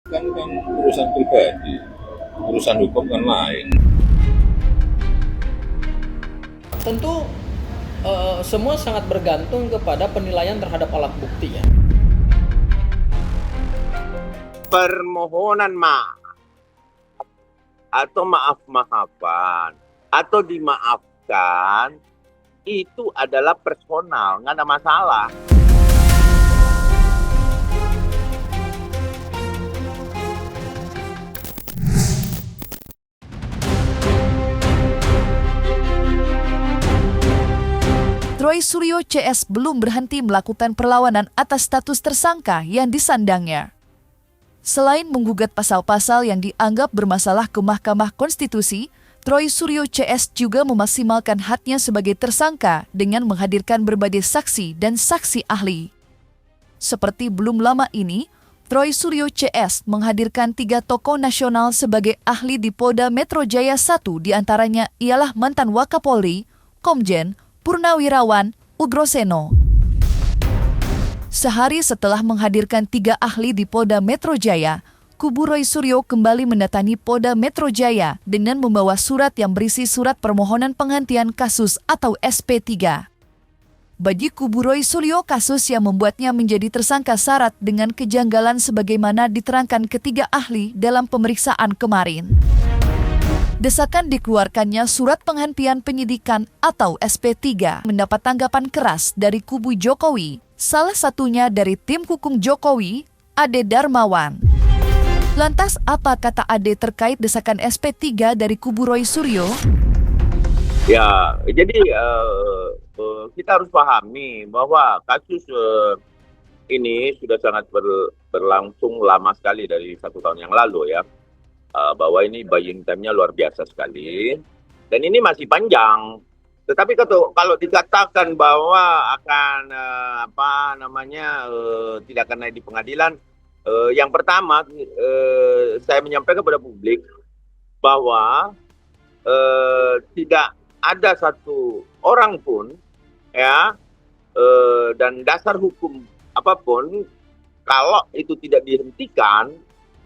Kan urusan pribadi, urusan hukum kan lain. Tentu semua sangat bergantung kepada penilaian terhadap alat bukti ya. Permohonan maaf atau maaf-maafan atau dimaafkan itu adalah personal, nggak ada masalah. Troy Suryo CS belum berhenti melakukan perlawanan atas status tersangka yang disandangnya. Selain menggugat pasal-pasal yang dianggap bermasalah ke Mahkamah Konstitusi, Troy Suryo CS juga memaksimalkan haknya sebagai tersangka dengan menghadirkan berbagai saksi dan saksi ahli. Seperti belum lama ini, Troy Suryo CS menghadirkan 3 tokoh nasional sebagai ahli di Polda Metro Jaya 1, diantaranya ialah mantan Wakapolri, Komjen Purnawirawan Ugroseno. Sehari setelah menghadirkan 3 ahli di Polda Metro Jaya, kubu Roy Suryo kembali mendatangi Polda Metro Jaya dengan membawa surat yang berisi surat permohonan penghentian kasus atau SP3. Bagi kubu Roy Suryo, kasus yang membuatnya menjadi tersangka syarat dengan kejanggalan sebagaimana diterangkan ketiga ahli dalam pemeriksaan kemarin. Desakan dikeluarkannya surat penghentian penyidikan atau SP3 mendapat tanggapan keras dari kubu Jokowi, salah satunya dari tim hukum Jokowi, Ade Darmawan. Lantas apa kata Ade terkait desakan SP3 dari kubu Roy Suryo? Ya, jadi kita harus pahami bahwa kasus ini sudah sangat berlangsung lama sekali dari 1 tahun yang lalu ya. Bahwa ini buying time-nya luar biasa sekali dan ini masih panjang. Tetapi kalau dikatakan bahwa akan tidak akan naik di pengadilan, yang pertama saya menyampaikan kepada publik bahwa tidak ada satu orang pun ya dan dasar hukum apapun kalau itu tidak dihentikan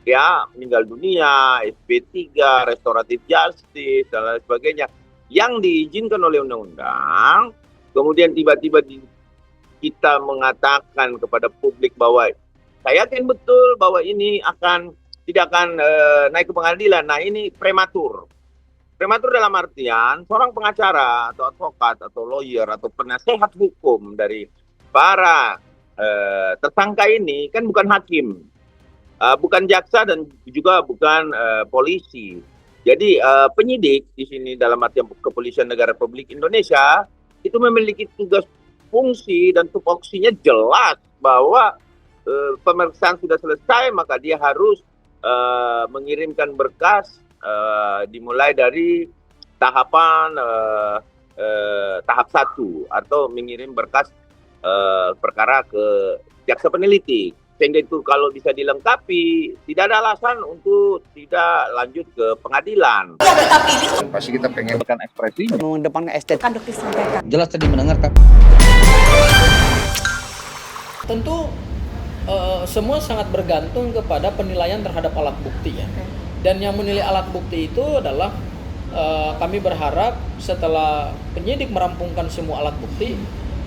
ya, meninggal dunia, SP3, restoratif justice, dan lain sebagainya, yang diizinkan oleh undang-undang, kemudian tiba-tiba kita mengatakan kepada publik bahwa saya yakin betul bahwa ini tidak akan naik ke pengadilan. Nah, ini prematur. Prematur dalam artian seorang pengacara atau advokat atau lawyer atau penasehat hukum dari para tersangka ini kan bukan hakim. Bukan jaksa dan juga bukan polisi. Jadi penyidik di sini dalam artian Kepolisian Negara Republik Indonesia itu memiliki tugas fungsi dan tupoksinya jelas bahwa pemeriksaan sudah selesai maka dia harus mengirimkan berkas dimulai dari tahapan tahap 1 atau mengirim berkas perkara ke jaksa peneliti. Sehingga itu kalau bisa dilengkapi, tidak ada alasan untuk tidak lanjut ke pengadilan. Pasti kita pengen kan ekspresinya. Mengedepankan estetika Kan dokter sampaikan. jelas tadi mendengar kan. Tentu semua sangat bergantung kepada penilaian terhadap alat bukti ya. Dan yang menilai alat bukti itu adalah kami berharap setelah penyidik merampungkan semua alat bukti,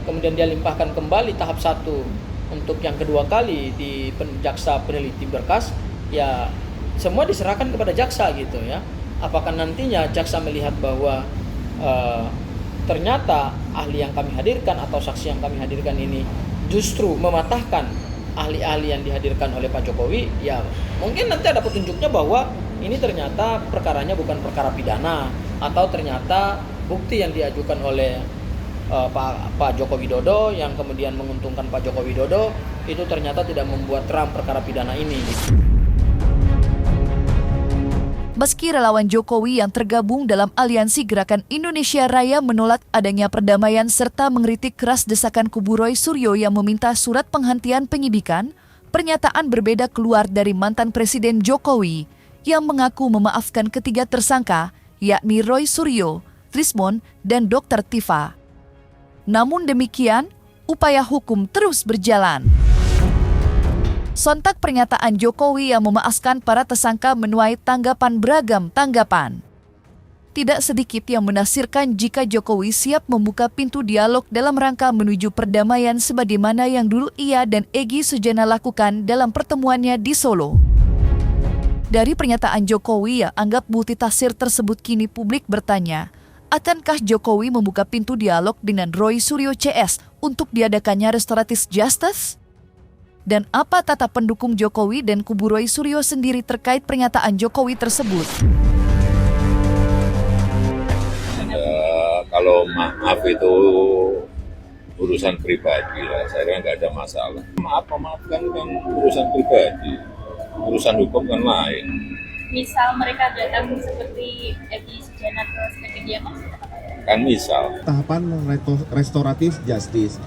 kemudian dia limpahkan kembali tahap 1 untuk yang kedua kali di jaksa peneliti berkas, ya semua diserahkan kepada jaksa gitu ya. Apakah nantinya jaksa melihat bahwa ternyata ahli yang kami hadirkan atau saksi yang kami hadirkan ini justru mematahkan ahli-ahli yang dihadirkan oleh Pak Jokowi, ya mungkin nanti ada petunjuknya bahwa ini ternyata perkaranya bukan perkara pidana, atau ternyata bukti yang diajukan oleh Pak Joko Widodo yang kemudian menguntungkan Pak Joko Widodo itu ternyata tidak membuat terang perkara pidana ini. Meski relawan Jokowi yang tergabung dalam Aliansi Gerakan Indonesia Raya menolak adanya perdamaian serta mengkritik keras desakan kubu Roy Suryo yang meminta surat penghentian penyidikan, pernyataan berbeda keluar dari mantan Presiden Jokowi yang mengaku memaafkan ketiga tersangka, yakni Roy Suryo, Trismon, dan Dr. Tifa. Namun demikian, upaya hukum terus berjalan. Sontak pernyataan Jokowi yang memaaskan para tersangka menuai beragam tanggapan. Tidak sedikit yang menafsirkan jika Jokowi siap membuka pintu dialog dalam rangka menuju perdamaian sebagaimana yang dulu ia dan Egy Sujana lakukan dalam pertemuannya di Solo. Dari pernyataan Jokowi yang anggap multitafsir tersebut, kini publik bertanya, akankah Jokowi membuka pintu dialog dengan Roy Suryo CS untuk diadakannya restoratif justice? Dan apa tata pendukung Jokowi dan kubu Roy Suryo sendiri terkait pernyataan Jokowi tersebut? Kalau maaf itu urusan pribadi lah, saya kira nggak ada masalah. Maafkan kan urusan pribadi, urusan hukum kan lain. Misal mereka datang seperti Egy Sujana ke kediaman, Kan misal. Tahapan restoratif justice.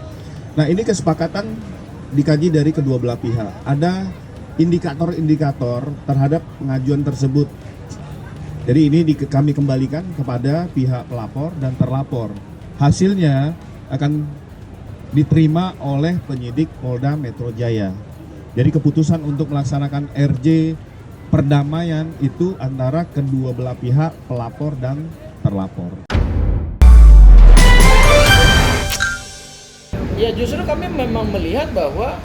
Nah, ini kesepakatan dikaji dari kedua belah pihak. Ada indikator-indikator terhadap pengajuan tersebut. Jadi ini kami kembalikan kepada pihak pelapor dan terlapor. Hasilnya akan diterima oleh penyidik Polda Metro Jaya. Jadi keputusan untuk melaksanakan RJ perdamaian itu antara kedua belah pihak, pelapor dan terlapor. Ya justru kami memang melihat bahwa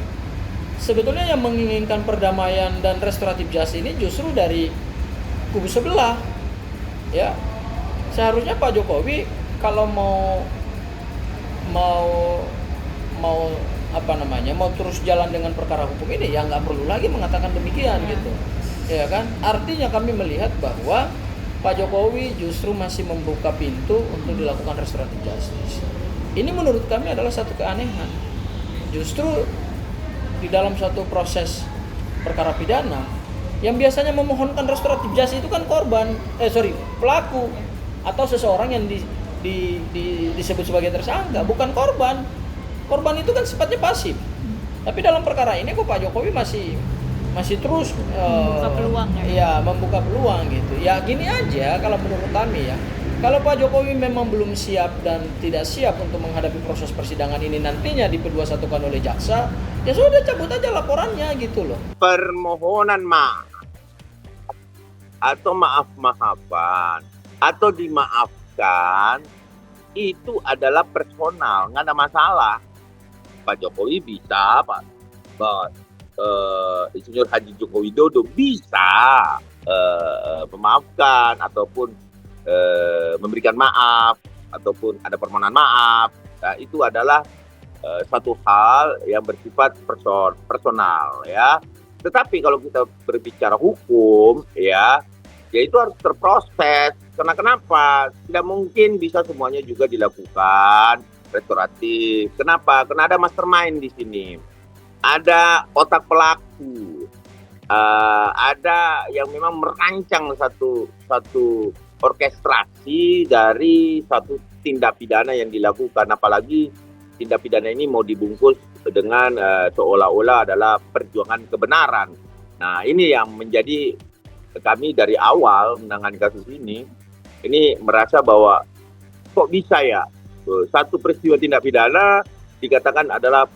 sebetulnya yang menginginkan perdamaian dan restoratif justice ini justru dari kubu sebelah. Ya, seharusnya Pak Jokowi kalau mau terus jalan dengan perkara hukum ini ya nggak perlu lagi mengatakan demikian gitu, ya kan? Artinya kami melihat bahwa Pak Jokowi justru masih membuka pintu untuk dilakukan restoratif justice. Ini menurut kami adalah satu keanehan. Justru di dalam satu proses perkara pidana yang biasanya memohonkan restoratif justice itu kan pelaku atau seseorang yang disebut sebagai tersangka, bukan korban. Korban itu kan sifatnya pasif. Tapi dalam perkara ini kok Pak Jokowi masih terus membuka peluang membuka peluang gitu. Ya gini aja kalau menurut kami ya. Kalau Pak Jokowi memang belum siap dan tidak siap untuk menghadapi proses persidangan ini nantinya diper-21kan oleh jaksa, ya sudah cabut aja laporannya gitu loh. Permohonan maaf atau maaf-maafan atau dimaafkan itu adalah personal, nggak ada masalah. Pak Jokowi bisa, Insinyur Haji Joko Widodo bisa memaafkan ataupun memberikan maaf ataupun ada permohonan maaf. Nah, itu adalah satu hal yang bersifat personal ya. Tetapi kalau kita berbicara hukum ya itu harus terproses. Karena kenapa? Tidak mungkin bisa semuanya juga dilakukan restoratif. Kenapa? Karena ada mastermind di sini. Ada otak pelaku. Ada yang memang merancang satu orkestrasi dari satu tindak pidana yang dilakukan, apalagi tindak pidana ini mau dibungkus dengan seolah-olah adalah perjuangan kebenaran. Nah, ini yang menjadi kami dari awal menangani kasus ini merasa bahwa kok bisa ya satu peristiwa tindak pidana dikatakan adalah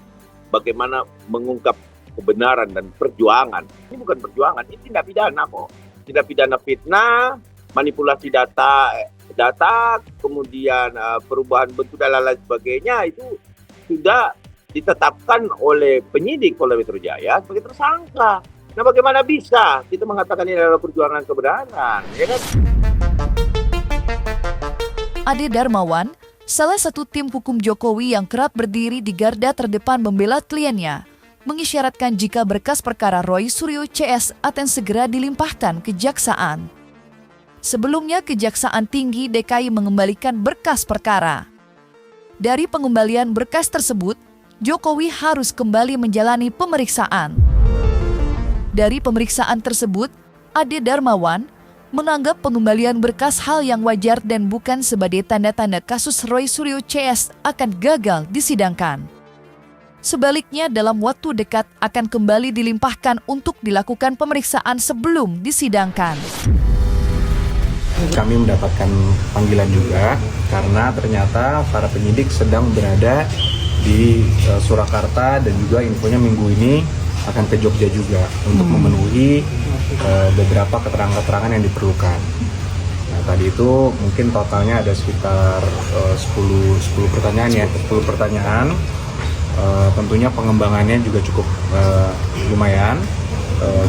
bagaimana mengungkap kebenaran dan perjuangan. Ini bukan perjuangan, ini tindak pidana kok. Tindak pidana fitnah, manipulasi data, kemudian perubahan bentuk dan lain sebagainya itu sudah ditetapkan oleh penyidik Polda Metro Jaya sebagai tersangka. Nah, bagaimana bisa kita mengatakan ini adalah perjuangan kebenaran, ya kan? Ade Darmawan, salah satu tim hukum Jokowi yang kerap berdiri di garda terdepan membela kliennya, mengisyaratkan jika berkas perkara Roy Suryo CS akan segera dilimpahkan kejaksaan. Sebelumnya, Kejaksaan Tinggi DKI mengembalikan berkas perkara. Dari pengembalian berkas tersebut, Jokowi harus kembali menjalani pemeriksaan. Dari pemeriksaan tersebut, Ade Darmawan menganggap pengembalian berkas hal yang wajar dan bukan sebagai tanda-tanda kasus Roy Suryo CS akan gagal disidangkan. Sebaliknya, dalam waktu dekat akan kembali dilimpahkan untuk dilakukan pemeriksaan sebelum disidangkan. Kami mendapatkan panggilan juga karena ternyata para penyidik sedang berada di Surakarta dan juga infonya minggu ini akan ke Jogja juga untuk memenuhi beberapa keterangan-keterangan yang diperlukan. Nah, tadi itu mungkin totalnya ada sekitar 10 pertanyaan ya, 10 pertanyaan. Tentunya pengembangannya juga cukup lumayan,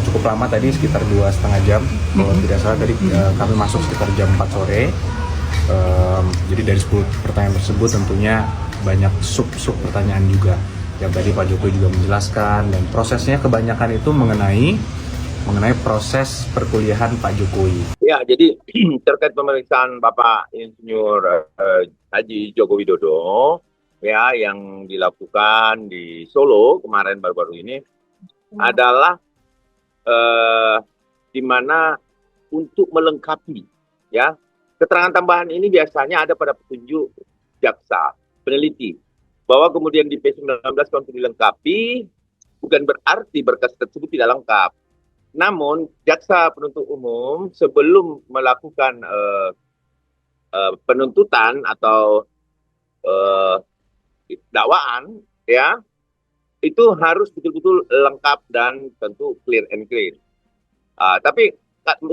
cukup lama tadi sekitar 2,5 jam. Kalau tidak salah tadi kami masuk sekitar jam 4 sore. Jadi dari 10 pertanyaan tersebut tentunya banyak sub pertanyaan juga yang tadi Pak Jokowi juga menjelaskan, dan prosesnya kebanyakan itu mengenai proses perkuliahan Pak Jokowi. Ya, jadi terkait pemeriksaan Bapak Insinyur Haji Joko Widodo ya yang dilakukan di Solo kemarin baru-baru ini adalah di mana untuk melengkapi ya keterangan tambahan ini biasanya ada pada petunjuk jaksa peneliti, bahwa kemudian di P19 untuk dilengkapi bukan berarti berkas tersebut tidak lengkap. Namun jaksa penuntut umum sebelum melakukan penuntutan atau dakwaan ya itu harus betul-betul lengkap dan tentu clear and clear. Tapi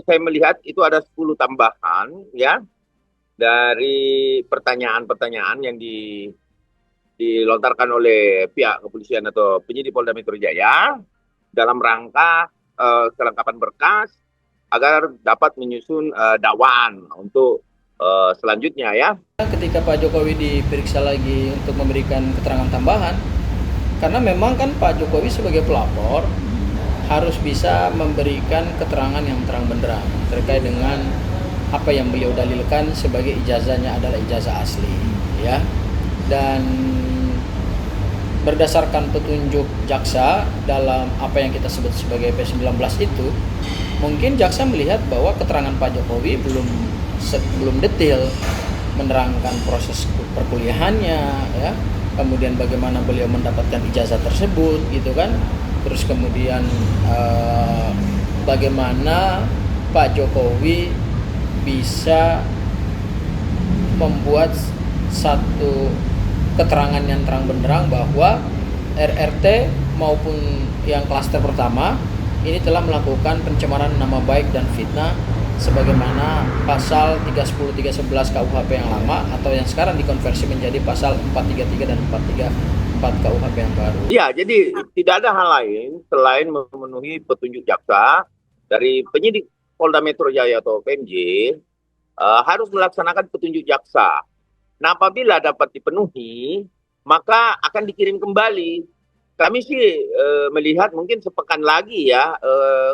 saya melihat itu ada 10 tambahan ya dari pertanyaan-pertanyaan yang dilontarkan oleh pihak kepolisian atau penyidik Polda Metro Jaya dalam rangka kelengkapan berkas agar dapat menyusun dakwaan untuk selanjutnya ya. Ketika Pak Jokowi diperiksa lagi untuk memberikan keterangan tambahan, karena memang kan Pak Jokowi sebagai pelapor harus bisa memberikan keterangan yang terang benderang terkait dengan apa yang beliau dalilkan sebagai ijazahnya adalah ijazah asli ya. Dan berdasarkan petunjuk jaksa dalam apa yang kita sebut sebagai P19 itu, mungkin jaksa melihat bahwa keterangan Pak Jokowi belum detail menerangkan proses perkuliahannya ya, kemudian bagaimana beliau mendapatkan ijazah tersebut gitu kan, terus kemudian bagaimana Pak Jokowi bisa membuat satu keterangan yang terang benderang bahwa RRT maupun yang klaster pertama ini telah melakukan pencemaran nama baik dan fitnah sebagaimana pasal 310 311 KUHP yang lama atau yang sekarang dikonversi menjadi pasal 433 dan 434 KUHP yang baru. Ya, jadi tidak ada hal lain selain memenuhi petunjuk jaksa dari penyidik Polda Metro Jaya atau PMJ harus melaksanakan petunjuk jaksa. Nah, apabila dapat dipenuhi, maka akan dikirim kembali. Kami sih melihat mungkin sepekan lagi ya,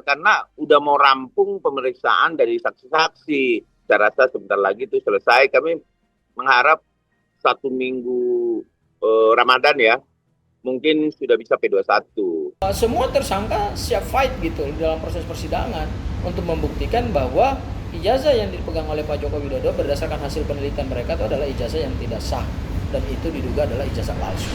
karena udah mau rampung pemeriksaan dari saksi-saksi. Saya rasa sebentar lagi itu selesai. Kami mengharap 1 minggu Ramadan ya, mungkin sudah bisa P21. Semua tersangka siap fight gitu dalam proses persidangan untuk membuktikan bahwa ijazah yang dipegang oleh Pak Joko Widodo berdasarkan hasil penelitian mereka itu adalah ijazah yang tidak sah dan itu diduga adalah ijazah palsu.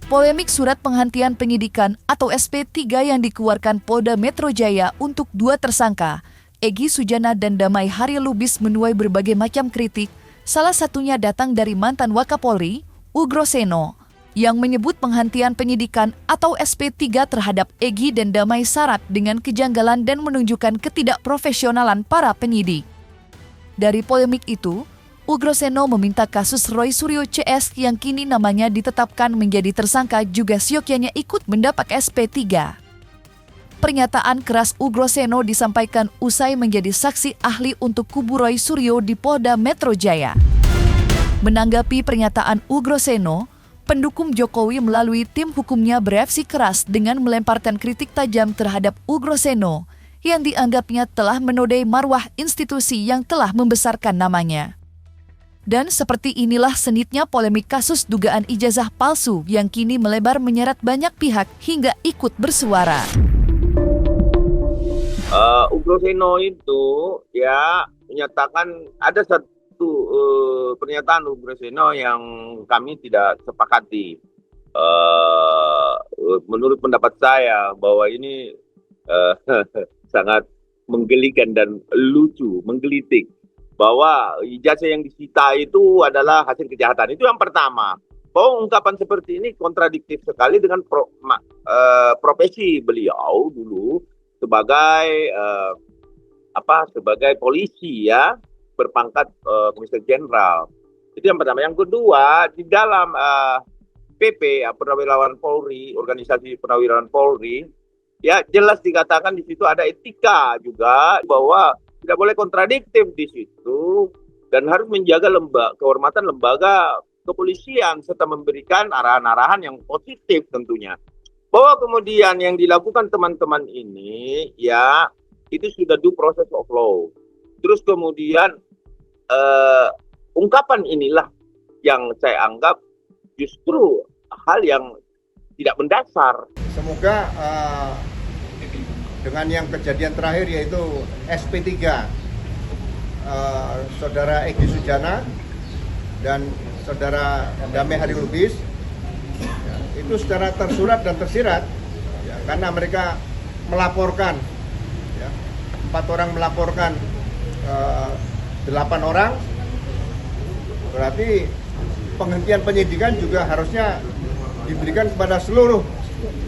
Polemik surat penghentian penyidikan atau SP3 yang dikeluarkan Polda Metro Jaya untuk 2 tersangka, Egy Sujana dan Damai Haryalubis menuai berbagai macam kritik, salah satunya datang dari mantan Wakapolri, Ugroseno, yang menyebut penghentian penyidikan atau SP3 terhadap Egy dan Damai syarat dengan kejanggalan dan menunjukkan ketidakprofesionalan para penyidik. Dari polemik itu, Ugroseno meminta kasus Roy Suryo CS yang kini namanya ditetapkan menjadi tersangka juga siokianya ikut mendapat SP3. Pernyataan keras Ugroseno disampaikan usai menjadi saksi ahli untuk kubu Roy Suryo di Polda Metro Jaya. Menanggapi pernyataan Ugroseno, pendukung Jokowi melalui tim hukumnya bereaksi keras dengan melemparkan kritik tajam terhadap Ugroseno yang dianggapnya telah menodai marwah institusi yang telah membesarkan namanya. Dan seperti inilah senitnya polemik kasus dugaan ijazah palsu yang kini melebar menyeret banyak pihak hingga ikut bersuara. Ugroseno itu ya menyatakan ada satu pernyataan Ugroseno yang kami tidak sepakati. Menurut pendapat saya bahwa ini sangat menggelikan dan lucu, menggelitik. Bahwa ijazah yang disita itu adalah hasil kejahatan. Itu yang pertama. bahwa ungkapan seperti ini kontradiktif sekali dengan profesi beliau dulu sebagai sebagai polisi ya, berpangkat komisaris jenderal. Itu yang pertama. Yang kedua, di dalam PP Purnawirawan Polri, organisasi Purnawirawan Polri, ya jelas dikatakan di situ ada etika juga, bahwa tidak boleh kontradiktif di situ dan harus menjaga kehormatan lembaga kepolisian serta memberikan arahan-arahan yang positif tentunya. Bahwa kemudian yang dilakukan teman-teman ini ya itu sudah due process of law. Terus kemudian ungkapan inilah yang saya anggap justru hal yang tidak mendasar. Semoga dengan yang kejadian terakhir yaitu SP3 Saudara Egy Sujana dan Saudara Damai Hari Lubis ya, itu secara tersurat dan tersirat ya, karena mereka melaporkan ya, 4 orang melaporkan 8 orang, berarti penghentian penyidikan juga harusnya diberikan kepada seluruh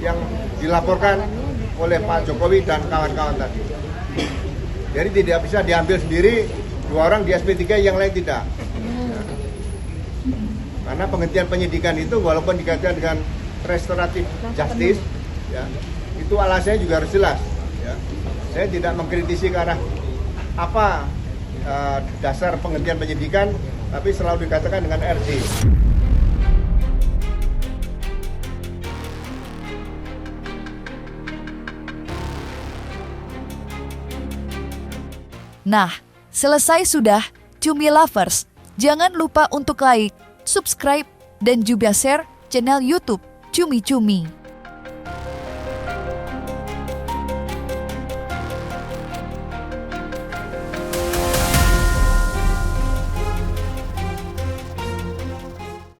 yang dilaporkan oleh Pak Jokowi dan kawan-kawan tadi. Jadi tidak bisa diambil sendiri 2 orang di SP3 yang lain tidak. Ya. Karena penghentian penyidikan itu walaupun dikaitkan dengan restoratif justice, ya, itu alasannya juga harus jelas. Ya. Saya tidak mengkritisi ke arah apa dasar penghentian penyidikan, tapi selalu dikatakan dengan RJ. Nah, selesai sudah, Cumi Lovers. Jangan lupa untuk like, subscribe, dan juga share channel YouTube Cumi Cumi.